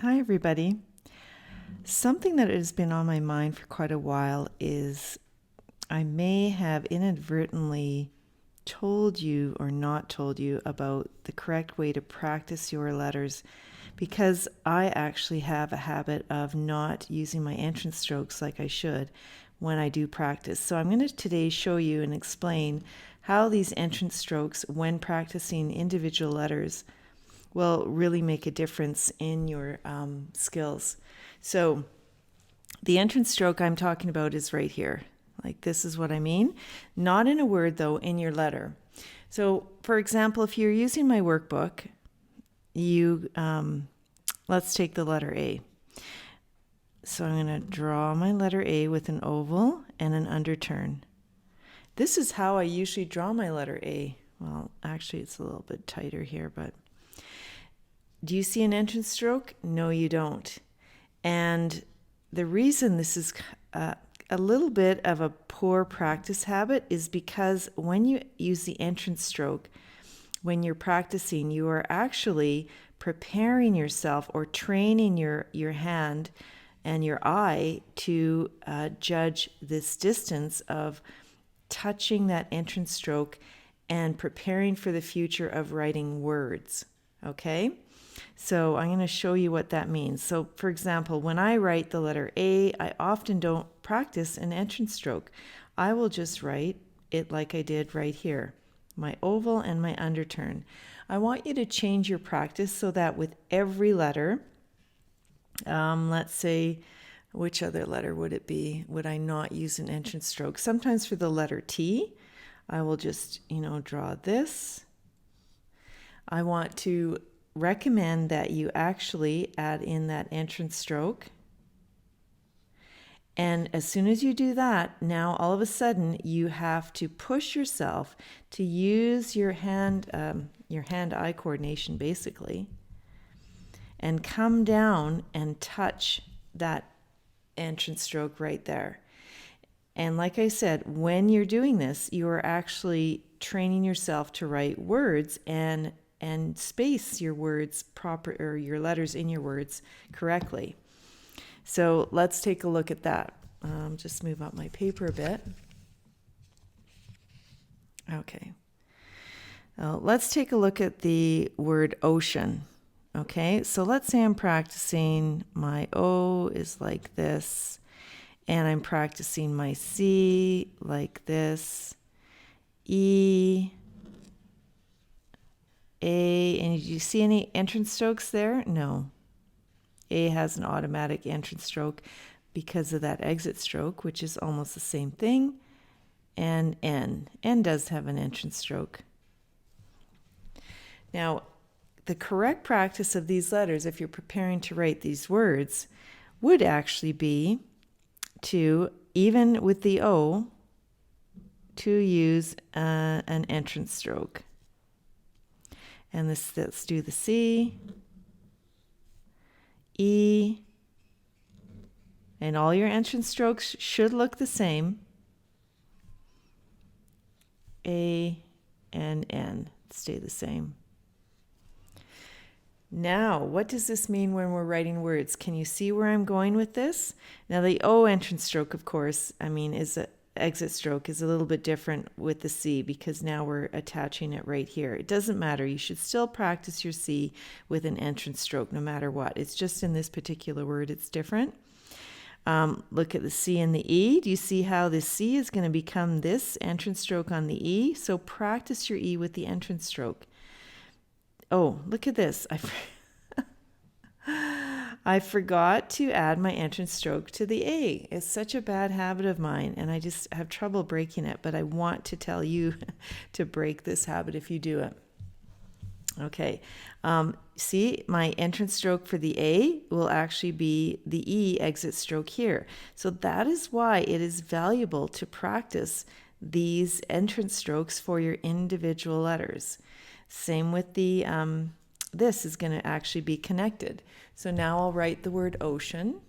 Hi, everybody. Something that has been on my mind for quite a while is I may have inadvertently told you or not told you about the correct way to practice your letters, because I actually have a habit of not using my entrance strokes like I should when I do practice. So I'm going to today show you and explain how these entrance strokes, when practicing individual letters, will really make a difference in your skills. So the entrance stroke I'm talking about is right here. Like, this is what I mean. Not in a word, though, in your letter. So, for example, if you're using my workbook, let's take the letter A. So I'm going to draw my letter A with an oval and an underturn. This is how I usually draw my letter A. Well, actually, it's a little bit tighter here, but do you see an entrance stroke? No, you don't. And the reason this is a little bit of a poor practice habit is because when you use the entrance stroke, when you're practicing, you are actually preparing yourself or training your hand and your eye to judge this distance of touching that entrance stroke and preparing for the future of writing words. Okay? So I'm going to show you what that means. So, for example, when I write the letter A, I often don't practice an entrance stroke. I will just write it like I did right here, my oval and my underturn. I want you to change your practice so that with every letter, let's say, which other letter would it be? Would I not use an entrance stroke? Sometimes for the letter T, I will just, draw this. I want to recommend that you actually add in that entrance stroke. And as soon as you do that, now all of a sudden you have to push yourself to use your hand-eye coordination basically, and come down and touch that entrance stroke right there. And like I said, when you're doing this, you are actually training yourself to write words and space your words proper, or your letters in your words correctly. So let's take a look at that. Just move up my paper a bit. Okay. Let's take a look at the word ocean. Okay, so let's say I'm practicing my O is like this, and I'm practicing my C like this, E, A, and did you see any entrance strokes there? No. A has an automatic entrance stroke because of that exit stroke, which is almost the same thing. And N. N does have an entrance stroke. Now, the correct practice of these letters, if you're preparing to write these words, would actually be to, even with the O, to use an entrance stroke. And let's do the C, E, and all your entrance strokes should look the same. A and N stay the same. Now, what does this mean when we're writing words? Can you see where I'm going with this? Now, the O entrance stroke, of course, is an exit stroke, is a little bit different with the C because now we're attaching it right here. It doesn't matter. You should still practice your C with an entrance stroke no matter what. It's just in this particular word it's different. Look at the C and the E. Do you see how the C is going to become this entrance stroke on the E? So practice your E with the entrance stroke. Oh, look at this. I forgot to add my entrance stroke to the A. It's such a bad habit of mine, and I just have trouble breaking it, but I want to tell you to break this habit if you do it. Okay, see, my entrance stroke for the A will actually be the E exit stroke here. So that is why it is valuable to practice these entrance strokes for your individual letters. Same with the, this is going to actually be connected. So now I'll write the word ocean.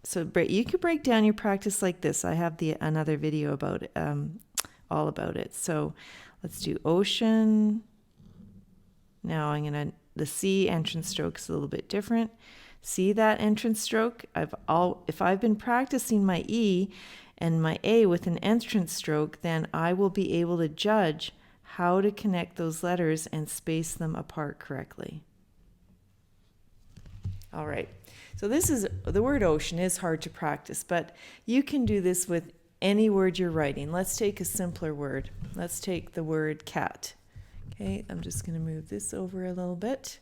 So you could break down your practice like this. I have another video about it, all about it. So let's do ocean. Now I'm going to the C entrance stroke is a little bit different. See that entrance stroke? If I've been practicing my E and my A with an entrance stroke, then I will be able to judge how to connect those letters and space them apart correctly. All right, so the word ocean is hard to practice, but you can do this with any word you're writing. Let's take a simpler word. Let's take the word cat. Okay, I'm just going to move this over a little bit.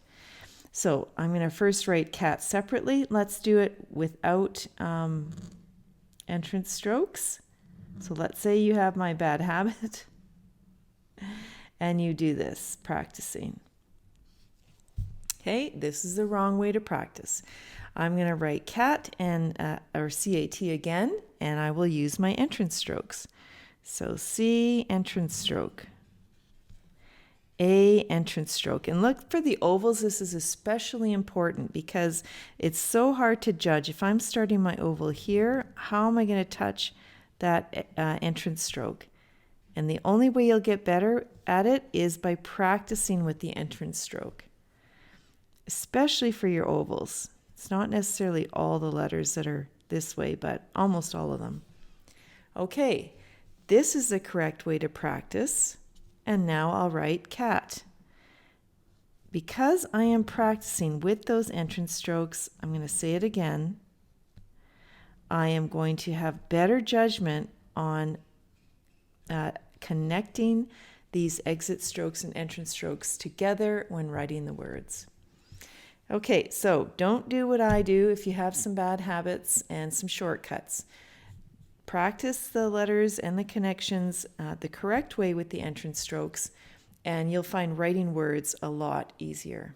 So I'm going to first write cat separately. Let's do it without entrance strokes. So let's say you have my bad habit and you do this practicing. Okay, this is the wrong way to practice. I'm going to write cat and or CAT again, and I will use my entrance strokes. So C entrance stroke, A entrance stroke. And look for the ovals. This is especially important because it's so hard to judge. If I'm starting my oval here, how am I going to touch that entrance stroke? And the only way you'll get better at it is by practicing with the entrance stroke, especially for your ovals. It's not necessarily all the letters that are this way, but almost all of them. Okay, this is the correct way to practice. And now I'll write cat. Because I am practicing with those entrance strokes, I'm going to say it again. I am going to have better judgment on connecting these exit strokes and entrance strokes together when writing the words. Okay, so don't do what I do if you have some bad habits and some shortcuts. Practice the letters and the connections the correct way with the entrance strokes, and you'll find writing words a lot easier.